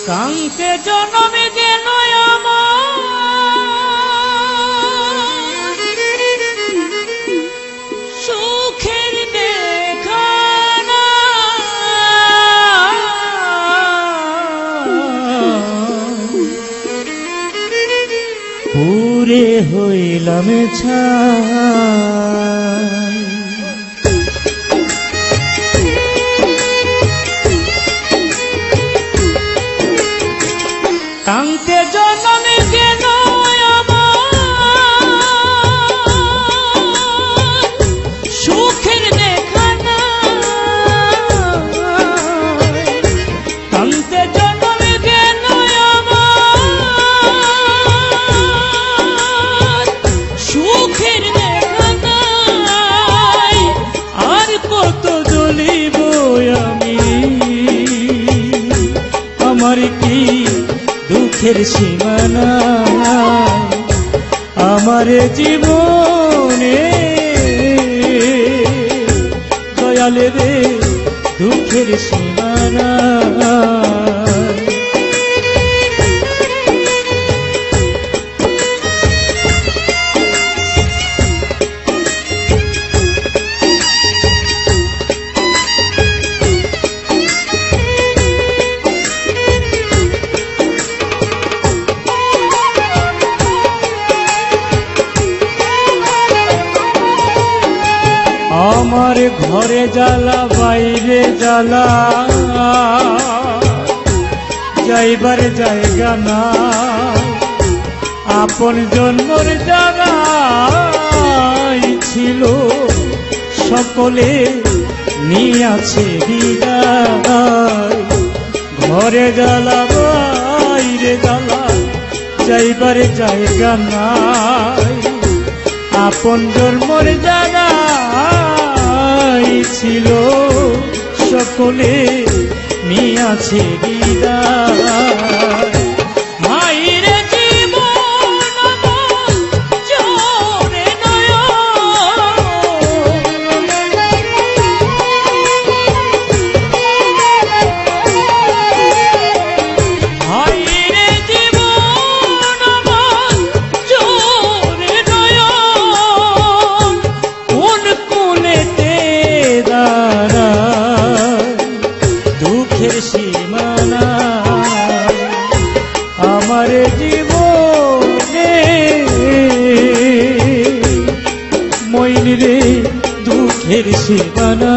কাঙ্কে জনমে গেল আমার সুখের দেখানা, পুরে হইলাম ছাই। কাঙ্কে জনমে গেল আমার সুখের দেখানা, কাঙ্কে জনমে গেল আমার সুখের দেখানা, আর কত জ্বলিব আমি, আমার কি দুঃখের সীমানা, আমার জীবনে দয়ালে রে দুঃখের সীমানা। আমার ঘরে জ্বালা বাইরে জ্বালা, যাইবার জায়গা না, আপন জন্মর জায়গায় ছিল সকলে নিয়াছে বিদায়। ঘরে জ্বালা বাইরে জ্বালা, যাইবার জায়গা নাই, আপন জন্মর জায়গা ছিল সকলে নিয়াছে বিদায়। মায়ের জীবন আমার জোরে নয়ন, মায়ের জীবন আমার জোরে নয়ন, কোন কোলেতে দুঃখের সীমানা, আমার জীবনে মইন রে দুঃখের সীমানা।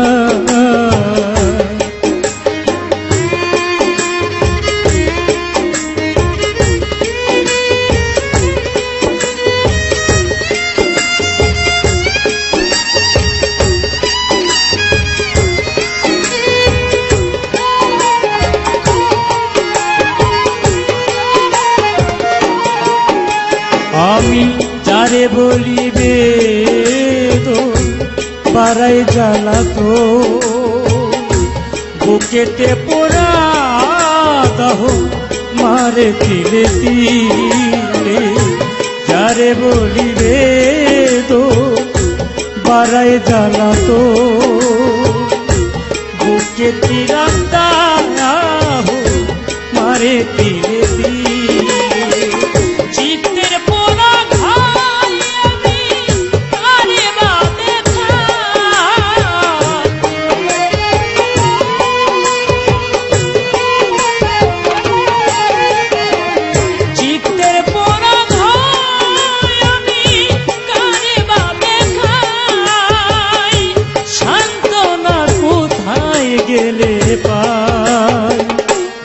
আমি যারে বলিবে তো পাড়ায় জ্বালা, তো বুকেতে পোড়া দাহ মারে তিলে তিলে, যারে বলিবে তো পাড়ায় জ্বালা, তো বুকে তিরাম দাহ মারে তিলে তিলে।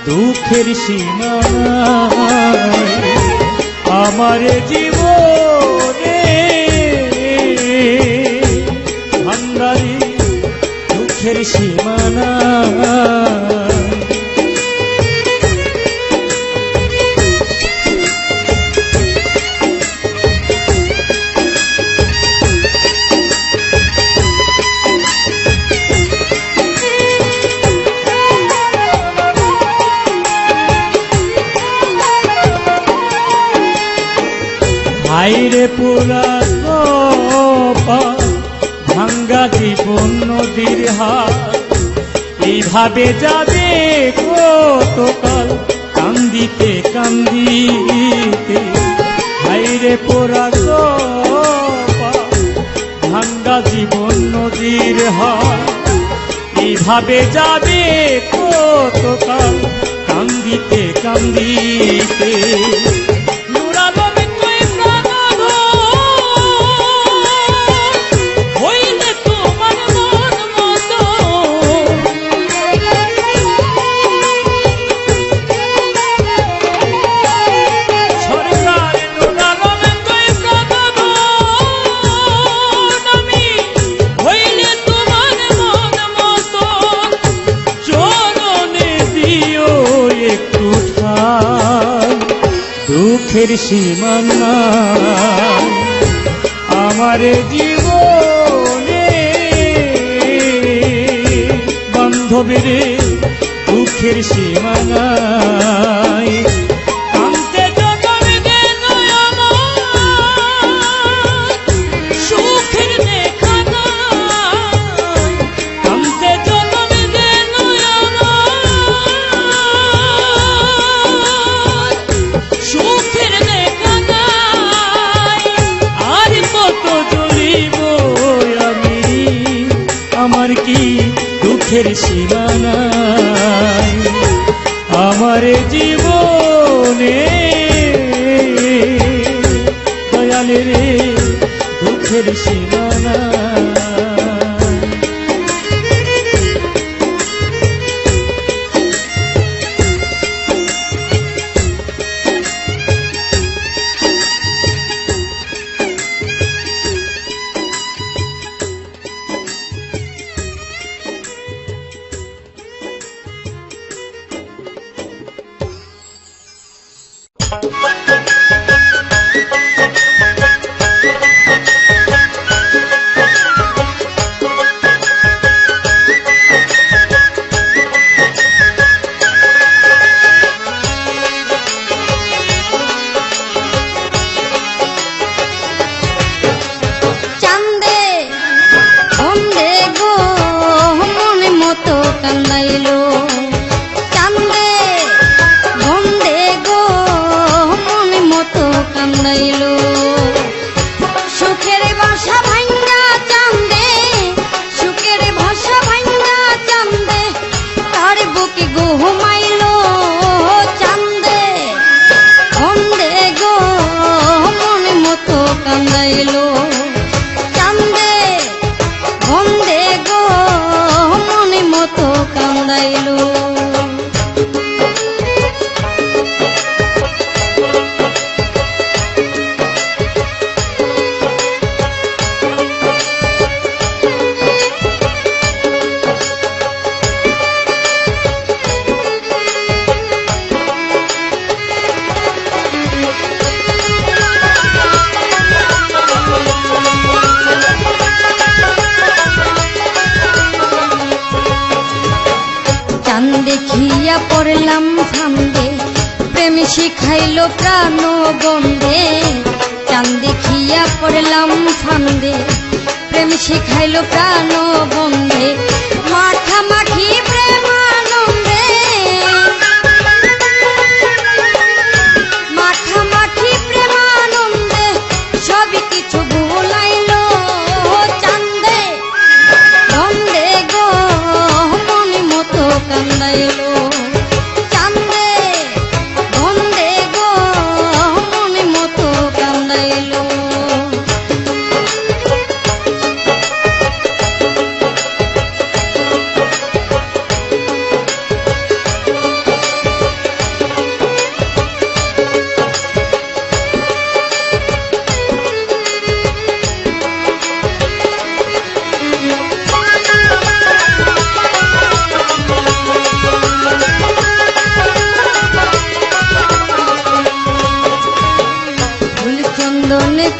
দুঃখের সীমানা, আমার জীবনে ভান্ডারি দুঃখের সীমানা। আইরে পুরা ভাঙ্গা জীবন নদীর হাট, এইভাবে যাবে গো এভাবে যাবে কতকাল কান্দিতে কান্দিতে দুঃখের সীমানা আমার জীবনে বান্ধবীর দুঃখের সীমানায় কান্তে জগৎ যেন আমার সুখের দেখা নাই কান্তে জগৎ যেন আমার সুখের দেখা নাই আর কত জ্বলিব আমি আমার কি দুঃখের সীমানা আমার জীবনে দয়ালে রে দুঃখের সীমানা দেখিয়া পড়লাম ফান্দে প্রেম শিখাইলো প্রাণ বন্ধে চাঁদ দেখিয়া পড়লাম ফান্দে প্রেম শিখাইলো প্রাণ বন্ধে মাখামাখি প্রেমানন্দে মাখামাখি প্রেমানন্দে সবই কিছু ভুলাইলো চাঁদে বন্ধে গো মনে মতো কান্দাইলো চাঁদে বন্ধে গো মনে মতো কান্দাইলো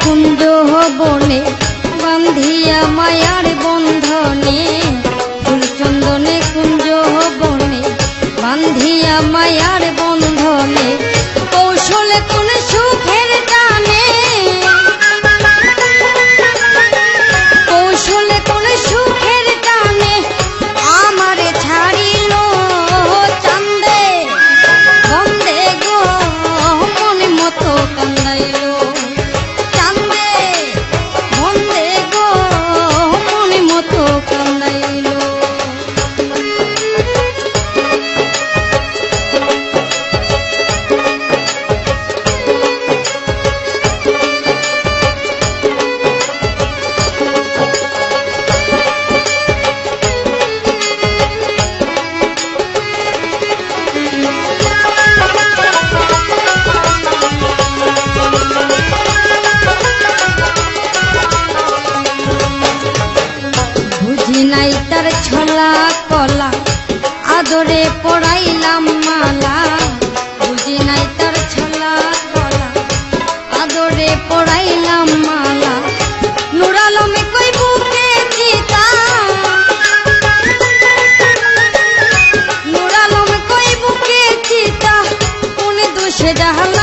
কুঞ্জ বনে বান্ধিয়া মায়ার বন্ধনে ফুলচন্দনে কুঞ্জ বনে বান্ধিয়া মায়ার বন্ধনে কৌশলে কোন সুখের টানে কৌশলে কোন সুখের টানে আমারে ছাড়িল চাঁদে বন্ধে গো মনে মতো কান্দাইল আদরে পড়াইলাম মালা বুঝি নাই তার ছলা গলা আদরে পড়াইলাম মালা নূর আলমে কই বুকে চিতা নূর আলমে কই বুকে চিতা কোন দোষে জাহাল